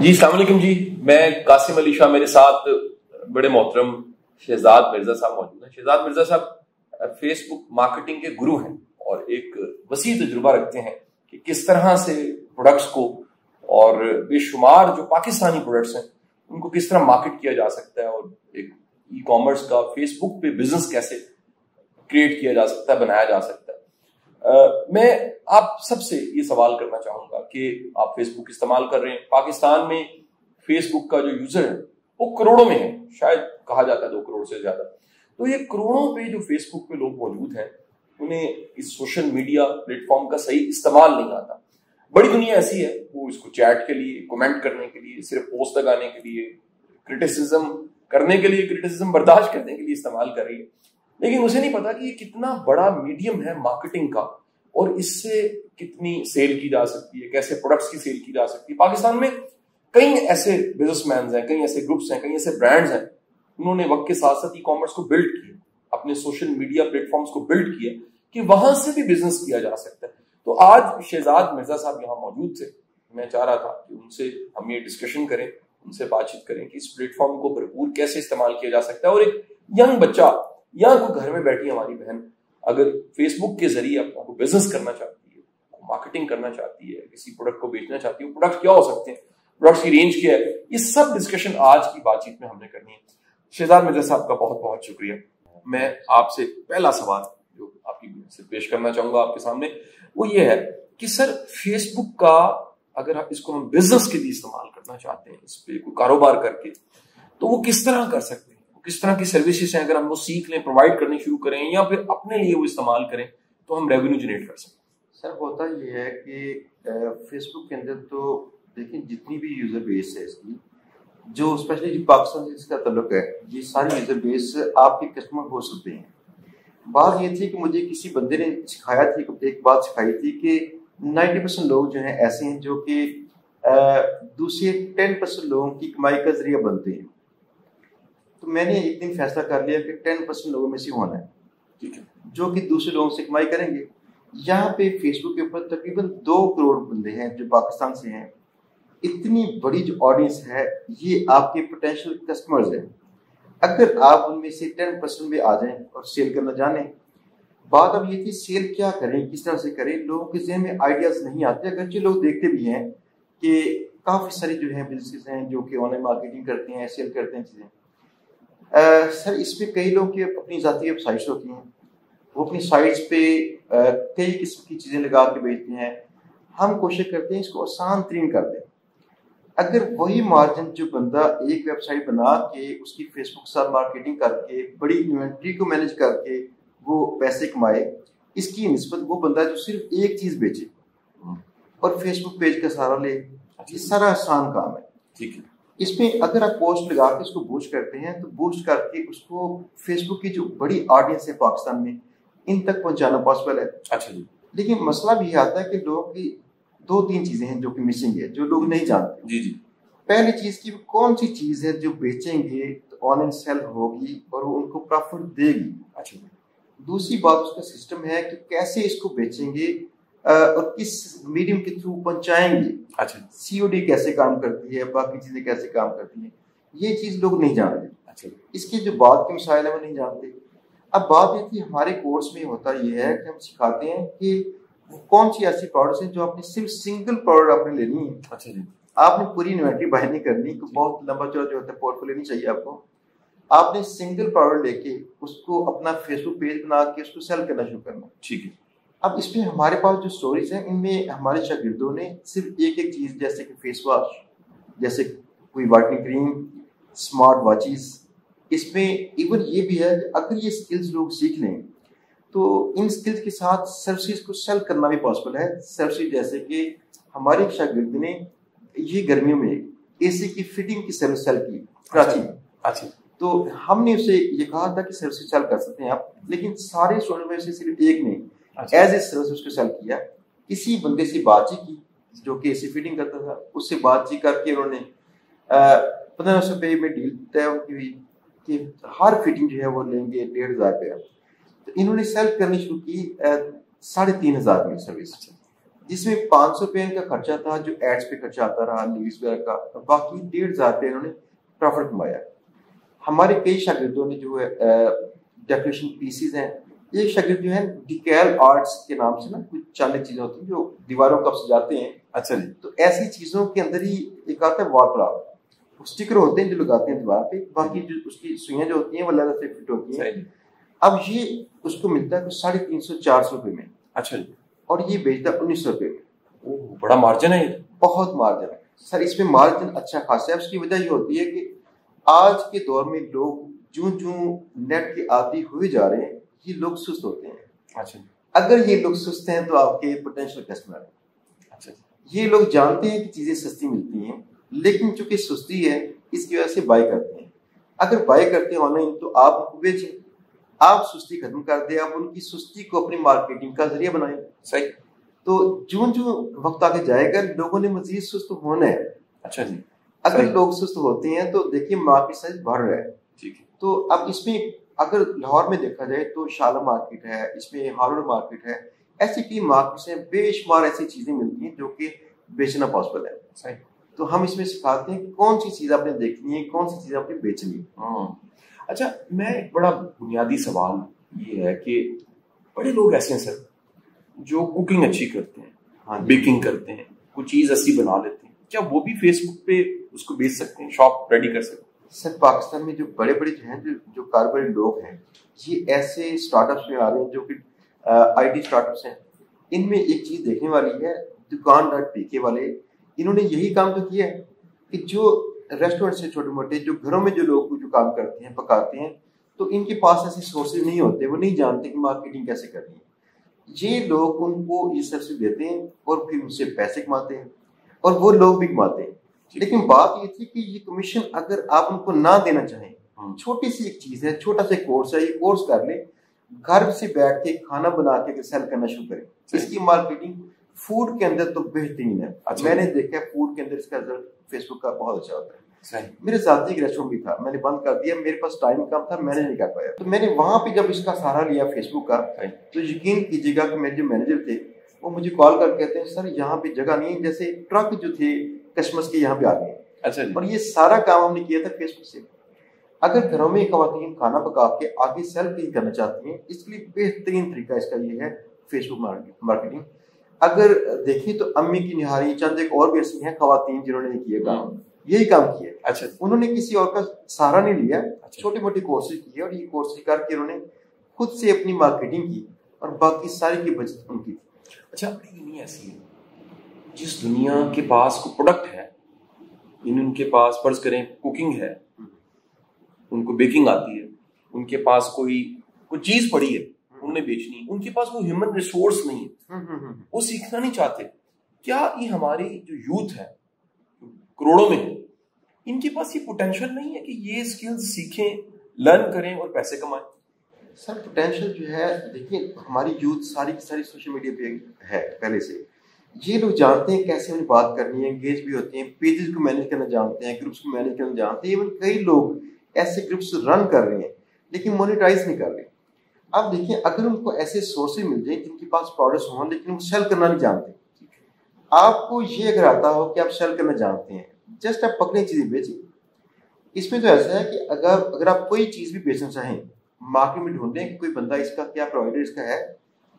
جی السلام علیکم جی، میں قاسم علی شاہ، میرے ساتھ بڑے محترم شہزاد مرزا صاحب موجود ہیں۔ شہزاد مرزا صاحب فیس بک مارکیٹنگ کے گرو ہیں اور ایک وسیع تجربہ رکھتے ہیں کہ کس طرح سے پروڈکٹس کو اور بے شمار جو پاکستانی پروڈکٹس ہیں ان کو کس طرح مارکیٹ کیا جا سکتا ہے، اور ایک ای کامرس کا فیس بک پہ بزنس کیسے کریٹ کیا جا سکتا ہے، بنایا جا سکتا ہے۔ میں آپ سب سے یہ سوال کرنا چاہوں گا کہ آپ فیس بک استعمال کر رہے ہیں۔ پاکستان میں فیس بک کا جو یوزر ہے وہ کروڑوں میں ہے، شاید کہا جاتا ہے 2 کروڑ سے زیادہ۔ تو یہ کروڑوں پہ جو فیس بک پہ لوگ موجود ہیں انہیں اس سوشل میڈیا پلیٹ فارم کا صحیح استعمال نہیں آتا۔ بڑی دنیا ایسی ہے، وہ اس کو چیٹ کے لیے، کمنٹ کرنے کے لیے، صرف پوسٹ لگانے کے لیے، کرٹیسزم کرنے کے لیے، کرٹیسزم برداشت کرنے کے لیے استعمال کر رہی ہے، لیکن اسے نہیں پتا کہ یہ کتنا بڑا میڈیم ہے مارکیٹنگ کا، اور اس سے کتنی سیل کی جا سکتی ہے، کیسے پروڈکٹس کی سیل کی جا سکتی ہے۔ پاکستان میں کئی ایسے بزنس مینز ہیں، کئی ایسے گروپس ہیں، کئی ایسے برانڈز ہیں، انہوں نے وقت کے ساتھ ساتھ ای کامرس کو بلڈ کیا، اپنے سوشل میڈیا پلیٹ فارمز کو بلڈ کیا کہ وہاں سے بھی بزنس کیا جا سکتا ہے۔ تو آج شہزاد مرزا صاحب یہاں موجود تھے، میں چاہ رہا تھا کہ ان سے ہم یہ ڈسکشن کریں، ان سے بات چیت کریں کہ اس پلیٹ فارم کو بھرپور کیسے استعمال کیا جا سکتا ہے، اور ایک ینگ بچہ یا کوئی گھر میں بیٹھی ہماری بہن اگر فیس بک کے ذریعے اپنا کو بزنس کرنا چاہتی ہے، مارکیٹنگ کرنا چاہتی ہے، کسی پروڈکٹ کو بیچنا چاہتی ہے، پروڈکٹ کیا ہو سکتے ہیں، پروڈکٹس کی رینج کیا ہے، یہ سب ڈسکشن آج کی بات چیت میں ہم نے کرنی ہے۔ شہزاد مرزا صاحب کا بہت بہت شکریہ۔ میں آپ سے پہلا سوال جو آپ کی سے پیش کرنا چاہوں گا آپ کے سامنے وہ یہ ہے کہ سر فیس بک کا اگر آپ اس کو ہم بزنس کے لیے استعمال کرنا چاہتے ہیں، اس پہ کوئی کاروبار کر کے، تو وہ کس طرح کر سکتے ہیں؟ کس طرح کی سروسز ہیں اگر ہم وہ سیکھ لیں، پرووائڈ کرنی شروع کریں، یا پھر اپنے لیے وہ استعمال کریں تو ہم ریونیو جنریٹ کر سکیں؟ سر ہوتا یہ ہے کہ فیس بک کے اندر تو دیکھیں جتنی بھی یوزر بیس ہے اس کی، جو اسپیشلی جو پاکستان سے اس کا تعلق ہے، یہ ساری یوزر بیس آپ کے کسٹمر ہو سکتے ہیں۔ بات یہ تھی کہ مجھے کسی بندے نے سکھایا تھی، ایک بات سکھائی تھی کہ 90% لوگ جو ہیں ایسے ہیں جو کہ دوسرے 10% لوگوں کی کمائی کا ذریعہ بنتے ہیں۔ تو میں نے ایک دن فیصلہ کر لیا کہ 10% لوگوں میں سے ہونا ہے جو کہ دوسرے لوگوں سے کمائی کریں گے۔ یہاں پہ فیس بک کے اوپر تقریباً 2 کروڑ بندے ہیں جو پاکستان سے ہیں۔ اتنی بڑی جو آڈینس ہے یہ آپ کے پوٹینشیل کسٹمرز ہیں۔ اگر آپ ان میں سے 10% میں آ جائیں اور سیل کرنا جانیں، بات اب یہ تھی سیل کیا کریں، کس طرح سے کریں، لوگوں کے ذہن میں آئیڈیاز نہیں آتے، اگرچہ لوگ دیکھتے بھی ہیں کہ کافی سارے جو ہیں بزنس ہیں جو کہ آن لائن مارکیٹنگ کرتے ہیں، سیل کرتے ہیں چیزیں۔ سر اس پہ کئی لوگ کی اپنی ذاتی ویب سائٹس ہوتی ہیں، وہ اپنی سائٹس پہ کئی قسم کی چیزیں لگا کے بیچتے ہیں۔ ہم کوشش کرتے ہیں اس کو آسان ترین کر دیں۔ اگر وہی مارجن جو بندہ ایک ویب سائٹ بنا کے اس کی فیس بک ساتھ مارکیٹنگ کر کے بڑی انوینٹری کو مینج کر کے وہ پیسے کمائے، اس کی نسبت وہ بندہ جو صرف ایک چیز بیچے اور فیس بک پیج کا سہارا لے، یہ سارا آسان کام ہے۔ ٹھیک ہے، اس میں اگر آپ پوسٹ لگا کے اس کو بوسٹ کرتے ہیں تو بوسٹ کر کے اس کو فیس بک کی جو بڑی آڈینس ہے پاکستان میں ان تک پہنچانا پاسبل ہے۔ اچھا جی، لیکن مسئلہ بھی یہ آتا ہے کہ لوگوں کی 2-3 چیزیں ہیں جو کہ مسنگ ہے، جو لوگ نہیں جانتے۔ جی جی، پہلی چیز کی کون سی چیز ہے جو بیچیں گے تو آن لائن سیل ہوگی اور وہ ان کو پروفٹ دے گی۔ اچھا، دوسری بات اس کا سسٹم ہے کہ کیسے اس کو بیچیں گے اور کس میڈیم کے تھرو پہنچائیں گے۔ اچھا، COD کیسے کام کرتی ہے، باقی چیزیں کیسے کام کرتی ہیں، یہ چیز لوگ نہیں جانتے۔ اچھا، اس کے جو بعد کے مسائل ہیں وہ نہیں جانتے۔ اب بات یہ تھی ہمارے کورس میں ہوتا یہ ہے کہ ہم سکھاتے ہیں کہ کون سی ایسی پروڈکٹس ہیں جو آپ نے صرف سنگل پروڈکٹ آپ نے لینی ہے۔ اچھا جی، آپ نے پوری انوینٹری باہر نہیں کرنی، بہت لمبا چوڑا جو ہوتا ہے پورٹ فولیو نہیں چاہیے آپ کو۔ آپ نے سنگل پروڈکٹ لے کے اس کو اپنا فیس بک پیج بنا کے اس کو سیل کرنا شروع کرنا۔ ٹھیک ہے، اب اس میں ہمارے پاس جو سٹوریز ہیں ان میں ہمارے شاگردوں نے صرف ایک چیز جیسے کہ فیس واش، جیسے کوئی وائٹنگ کریم، اسمارٹ واچز، اس میں ایون یہ بھی ہے کہ اگر یہ سکلز لوگ سیکھ لیں تو ان سکلز کے ساتھ سروسز کو سیل کرنا بھی پاسبل ہے۔ سروسز جیسے کہ ہمارے شاگرد نے یہ گرمیوں میں AC کی فٹنگ کی سروس سیل کی کراچی میں۔ اچھا، تو ہم نے اسے یہ کہا تھا کہ سروسز سیل کر سکتے ہیں آپ، لیکن سارے اسٹوڈنٹ میں سے صرف ایک نے ایز اے سروس اس کو سیل کیا۔ کسی بندے سے بات چیت کی جو کہ AC فٹنگ کرتا تھا، اس سے بات چیت کر کے انہوں نے 1500 روپے میں ڈیل طے ہوئی کہ ہر فٹنگ جو ہے وہ لیں گے 1500 روپیہ۔ تو انہوں نے سیل کرنی شروع کی 3500 میں سروس۔ جس میں 500 روپے کا خرچہ تھا جو ایڈس پہ خرچہ آتا رہا لیڈس وغیرہ کا, اور باقی 1,500 روپے انہوں نے پروفٹ کمایا. ہمارے کئی شاگردوں نے جو ہے ڈیکوریشن پیسز ہیں, ایک شاگرد جو ہے ڈیکیل آرٹس کے نام سے نا کچھ چاند چیزیں ہوتی ہیں جو دیواروں کو سجاتے ہیں. اچھا جی. تو ایسی چیزوں کے اندر ہی ایک آتا ہے وال کرافٹ, اسٹیکر ہوتے ہیں جو لگاتے ہیں دیوار پہ, باقی جو اس کی سوئیاں جو ہوتی ہیں وہ لیدر سے فٹ ہوتی ہیں. اب یہ اس کو ملتا ہے 350-400 روپے میں. اچھا جی. اور یہ بیچتا ہے 1900 روپے میں. بڑا مارجن ہے, بہت مارجن ہے سر, اس میں مارجن اچھا خاصا ہے. اس کی وجہ یہ ہوتی ہے کہ آج کے دور میں لوگ جو نیٹ کے عادی ہوئے جا رہے ہیں, یہ لوگ سست ہوتے ہیں. اچھا. اگر یہ لوگ سست ہیں تو آپ کے پوٹینشیل کسٹمر ہیں. اچھا. یہ لوگ جانتے ہیں کہ چیزیں سستی ملتی ہیں, لیکن چونکہ سستی ہے اس کی وجہ سے بائی کرتے ہیں. اگر بائی کرتے ہیں آن لائن تو آپ ان کو بیچیں, آپ سستی ختم کر دیں, آپ ان کی سستی کو اپنی مارکیٹنگ کا ذریعہ بنائیں. صحیح. تو جو وقت آگے جائے گا لوگوں نے مزید سست ہونا ہے. اچھا جی. اگر لوگ سست ہوتے ہیں تو دیکھیے مارکیٹ سائز بڑھ رہا ہے. ٹھیک ہے. تو اب اس میں اگر لاہور میں دیکھا جائے تو شالہ مارکیٹ ہے, اس میں ہارڈ مارکیٹ ہے, ایسی کئی مارکیٹس ہیں, بے شمار ایسی چیزیں ملتی ہیں جو کہ بیچنا پاسبل ہے. صحیح. تو ہم اس میں سکھاتے ہیں کہ کون سی چیز آپ نے دیکھنی ہے, کون سی چیز آپ نے بیچنی ہے. اچھا, میں ایک بڑا بنیادی سوال یہ ہے کہ بڑے لوگ ایسے ہیں سر جو کوکنگ اچھی کرتے ہیں, بیکنگ کرتے ہیں, کوئی چیز ایسی بنا لیتے ہیں, کیا وہ بھی فیس بک پہ اس کو بیچ سکتے ہیں, شاپ ریڈی کر سکتے ہیں؟ سر پاکستان میں جو بڑے جو ہیں جو کاروباری لوگ ہیں, یہ ایسے اسٹارٹ اپس میں آ رہے ہیں جو کہ آئی ٹی اسٹارٹ اپس ہیں. ان میں ایک چیز دیکھنے والی ہے, دکان.pk والے انہوں نے یہی کام تو کیا ہے کہ جو ریسٹورینٹ سے چھوٹے موٹے جو گھروں میں جو لوگ جو کام کرتے ہیں, پکاتے ہیں, تو ان کے پاس ایسے سورسز نہیں ہوتے, وہ نہیں جانتے کہ مارکیٹنگ کیسے کرنی ہے. یہ لوگ ان کو یہ سرچ دیتے ہیں اور پھر ان سے پیسے کماتے ہیں, اور وہ لوگ بھی کماتے ہیں. لیکن بات یہ تھی کہ یہ کمیشن اگر آپ ان کو نہ دینا چاہیں, چھوٹی سی ایک چیز ہے, چھوٹا سا کورس ہے, یہ کورس کر لیں, گھر سے بیٹھ کے کھانا بنا کے سیل کرنا شروع کریں. اس کی مارکیٹنگ فوڈ کے اندر تو بہترین ہے. میں نے دیکھا ہے فوڈ کے اندر اس کا رزلٹ فیس بک کا بہت اچھا ہوتا ہے. میرے ذاتی ایک ریسٹورینٹ بھی تھا, میں نے بند کر دیا, میرے پاس ٹائم کم تھا, میں نے نہیں کر پایا. تو میں نے وہاں پہ جب اس کا سہارا لیا فیس بک کا, تو یقین کیجیے گا کہ میرے جو مینیجر تھے وہ مجھے کال کر کہتے ہیں سر یہاں پہ جگہ نہیں ہے, جیسے ٹرک جو تھے کسٹمرس کے یہاں پہ آ گئے ہیں. اچھا. اور یہ سارا کام ہم نے کیا تھا فیس بک سے. اگر گھروں میں خواتین کھانا پکا کے آگے سیل نہیں کرنا چاہتی ہیں, اس کے لیے بہترین طریقہ اس کا یہ ہے فیس بک مارکیٹنگ. اگر دیکھیں تو امی کی نہاری, چند ایک اور بھی ایسی ہیں خواتین جنہوں نے کیا کام, یہی کام کیا. اچھا. انہوں نے کسی اور کا سہارا نہیں لیا, چھوٹے موٹے کورسز کیے, اور یہ کورسز کر کے انہوں نے خود سے اپنی مارکیٹنگ کی, اور باقی ساری کی بچت ان کی تھی. اچھا, نہیں ایسی ہے جس دنیا کے پاس کوئی پروڈکٹ ہے, ان کے پاس فرض کریں کوکنگ ہے, ان کو بیکنگ آتی ہے, ان کے پاس کوئی چیز پڑی ہے انہوں نے بیچنی, ان کے پاس وہ ہیومن ریسورس نہیں ہے, وہ سیکھنا نہیں چاہتے. کیا یہ ہماری جو یوتھ ہے کروڑوں میں, ان کے پاس یہ پوٹینشیل نہیں ہے کہ یہ اسکلز سیکھیں, لرن کریں اور پیسے کمائیں؟ سر پوٹینشیل جو ہے, دیکھیں ہماری یوتھ ساری کی ساری سوشل میڈیا پہ ہے پہلے سے. یہ لوگ جانتے ہیں کیسے انہیں بات کرنی ہے, انگیج بھی ہوتے ہیں, پیجز کو مینیج کرنا جانتے ہیں, گروپس کو مینیج کرنا جانتے ہیں. ایون کئی لوگ ایسے گروپس رن کر رہے ہیں لیکن مونیٹائز نہیں کر رہے. اب دیکھیں اگر ان کو ایسے سورسز مل جائیں جن کے پاس پروڈکٹس ہوں لیکن وہ سیل کرنا نہیں جانتے, آپ کو یہ اگر آتا ہو کہ آپ سیل کرنا جانتے ہیں, جسٹ آپ پکڑیں چیزیں بیچیں. اس میں تو ایسا ہے کہ اگر آپ کوئی چیز بھی بیچنا چاہیں, مارکیٹ میں ڈھونڈیں کہ کوئی بندہ اس کا کیا پرووائڈر اس کا ہے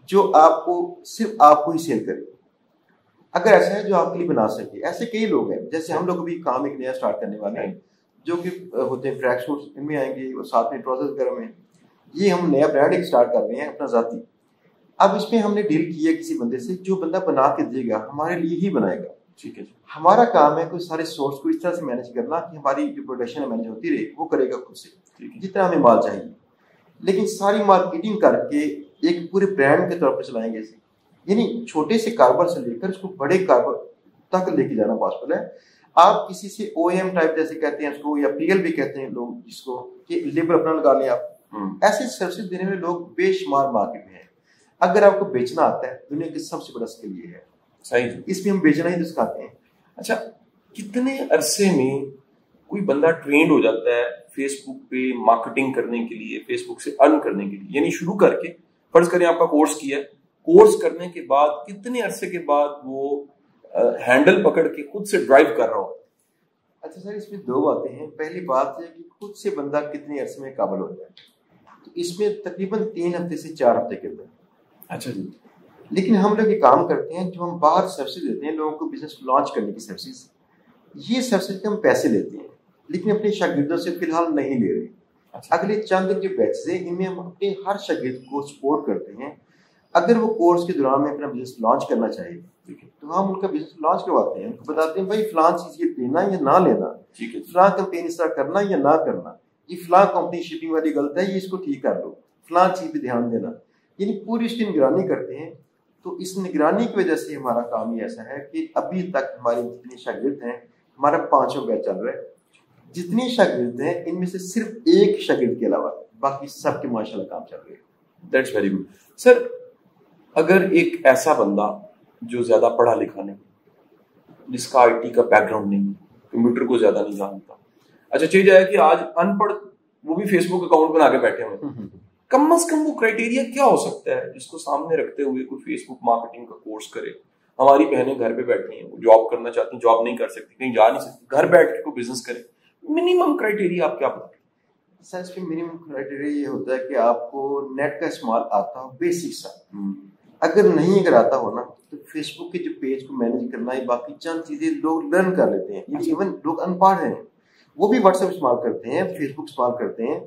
جو آپ کو صرف آپ کو ہی سیل کرے. اگر ایسا ہے جو آپ کے لیے بنا سکے, ایسے کئی لوگ ہیں. جیسے ہم لوگ بھی کام ایک نیا اسٹارٹ کرنے والے ہیں جو کہ ہوتے ہیں ٹریک سوٹس, ان میں آئیں گے, اور ساتھ میں ٹراؤزر وغیرہ میں. یہ ہم نیا برانڈ ایک اسٹارٹ کر رہے ہیں اپنا ذاتی. اب اس میں ہم نے ڈیل کیا کسی بندے سے, جو بندہ بنا کے دے گا ہمارے لیے ہی بنائے گا. ٹھیک ہے. ہمارا کام ہے کوئی سارے سورس کو اس طرح سے مینیج کرنا کہ ہماری جو پروڈکشن ہے مینیج ہوتی رہے, وہ کرے گا خود سے جتنا ہمیں مال چاہیے. لیکن ساری مارکیٹنگ کر کے ایک پورے برانڈ کے طور پر چلائیں گے اسے, یعنی چھوٹے سے کاروبار سے لے کر اس کو بڑے کاروبار تک لے کے جانا پاسبل ہے. آپ کسی سے او ایم ٹائپ جیسے کہتے ہیں اس کو, یا پی ایل بھی کہتے ہیں لوگ جس کو, کہ لیبل اپنا لگا لیں آپ, ایسے سروسز دینے میں لوگ بے شمار مارکیٹ میں ہیں. اگر آپ کو بیچنا آتا ہے, دنیا کی سب سے بڑا اسکل یہ ہے. صحیح, اس میں ہم بیچنا ہی تو سکھاتے ہیں. اچھا, کتنے عرصے میں کوئی بندہ ٹرینڈ ہو جاتا ہے فیس بک پہ مارکیٹنگ کرنے کے لیے, فیس بک سے ارن کرنے کے لیے, یعنی شروع کر کے فرض کریں آپ کا کورس کیا ہے, کورس کرنے کے بعد کتنے عرصے کے بعد وہ ہینڈل پکڑ کے خود سے ڈرائیو کر رہا ہو؟ اچھا سر، اس میں دو باتیں ہیں. پہلی بات ہے کہ خود سے بندہ کتنے عرصے میں قابل ہو جائے. تو اس میں تقریباً 3 ہفتے سے 4 ہفتے کے اندر. اچھا جی. لیکن ہم لوگ یہ کام کرتے ہیں، جو ہم باہر سروسز دیتے ہیں لوگوں کو بزنس لانچ کرنے کی سروسز، یہ سروسز کے ہم پیسے لیتے ہیں لیکن اپنے شاگردوں سے فی الحال نہیں لے رہے. اگلے چند جو بیچز ہیں ان میں ہم اپنے ہر شاگرد کو سپورٹ کرتے ہیں. اگر وہ کورس کے دوران میں اپنا بزنس لانچ کرنا چاہے تو ہم ان کا بزنس لانچ کرواتے ہیں. ان کو بتاتے ہیں بھائی فلاں چیز یہ لینا یا نہ لینا، فلاں کمپین اس طرح کرنا یا نہ کرنا، یہ فلاں کمپنی شپنگ والی غلط ہے، یہ اس کو ٹھیک کر لو، فلاں چیز پہ دھیان دینا. یعنی پوری اس کی نگرانی کرتے ہیں. تو اس نگرانی کی وجہ سے ہمارا کام یہ ایسا ہے کہ ابھی تک ہمارے جتنے شاگرد ہیں، ہمارا 5واں بیچ چل رہا ہے. جتنے شاگرد ہیں ان میں سے صرف ایک شاگرد کے علاوہ باقی سب کے ماشاءاللہ کام چل رہے ہیں. That's very good. سر اگر ایک ایسا بندہ جو زیادہ پڑھا لکھا نہیں، جس کا آئی ٹی کا بیک گراؤنڈ نہیں، کمپیوٹر کو زیادہ نہیں جانتا، اچھا چیز ہے کہ آج ان پڑھ وہ بھی فیس بک اکاؤنٹ بنا کے بیٹھے ہوئے ہیں، کم از کم وہ کرائٹیریا کیا ہو سکتا ہے جس کو سامنے رکھتے ہوئے کوئی فیس بک مارکیٹنگ کا کورس کرے؟ ہماری بہنیں گھر پہ بیٹھی ہیں، وہ جاب کرنا چاہتی ہیں، جاب نہیں کر سکتی، کہیں جا نہیں سکتی، گھر بیٹھ کے کوئی بزنس کرے. منیمم کرائٹیریا آپ کیا بتائیں؟ سر اس میں منیمم کرائٹیریا یہ ہوتا ہے کہ آپ کو نیٹ کا استعمال آتا ہو، بیسک سا. اگر نہیں اگر آتا ہو نا تو فیس بک کے جو پیج کو مینیج کرنا ہے، باقی چند چیزیں لوگ لرن کر لیتے ہیں. ایون لوگ ان پڑھ ہیں وہ بھی واٹس ایپ استعمال کرتے ہیں، فیس بک استعمال کرتے ہیں،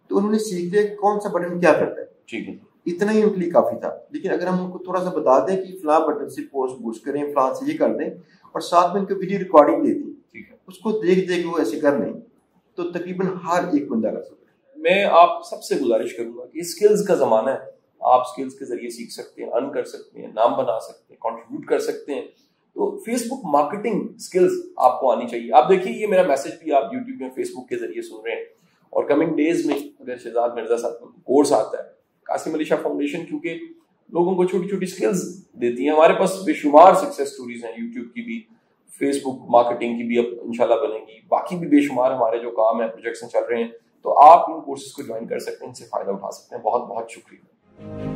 تو انہوں نے سیکھ لیا کہ کون سا بٹن کیا کرتا ہے. ٹھیک ہے، اتنا ہی ان کے لیے کافی تھا. لیکن اگر ہم ان کو تھوڑا سا بتا دیں کہ فلاں بٹن سے پوسٹ بوسٹ کریں، فلاں سے یہ کر دیں، اور ساتھ میں ان کو ویڈیو ریکارڈنگ دے دیں، اس کو دیکھ دے کے وہ ایسے کر لیں، تو تقریباً ہر ایک بندہ کر سکتا ہے. میں آپ سب سے گزارش کروں گا کہ اسکلز کا زمانہ ہے، آپ اسکلز کے ذریعے سیکھ سکتے ہیں، ارن کر سکتے ہیں، نام بنا سکتے ہیں، کنٹریبیوٹ کر سکتے ہیں. تو فیس بک مارکیٹنگ اسکلز آپ کو آنی چاہیے. آپ دیکھیے یہ میرا میسج بھی آپ یوٹیوب میں فیس بک کے ذریعے سن رہے ہیں، اور کمنگ ڈیز میں اگر شہزاد مرزا صاحب کا کورس آتا ہے، قاسم علی شاہ فاؤنڈیشن کیونکہ لوگوں کو چھوٹی چھوٹی اسکلز دیتی ہیں. ہمارے پاس بے شمار سکسیس اسٹوریز ہیں، یوٹیوب کی بھی، فیس بک مارکیٹنگ کی بھی اب انشاءاللہ بنیں گی، باقی بھی بے شمار ہمارے جو کام ہیں پروجیکٹس چل رہے ہیں. تو آپ ان کورسز کو جوائن کر سکتے ہیں، ان سے فائدہ اٹھا سکتے ہیں. بہت بہت شکریہ.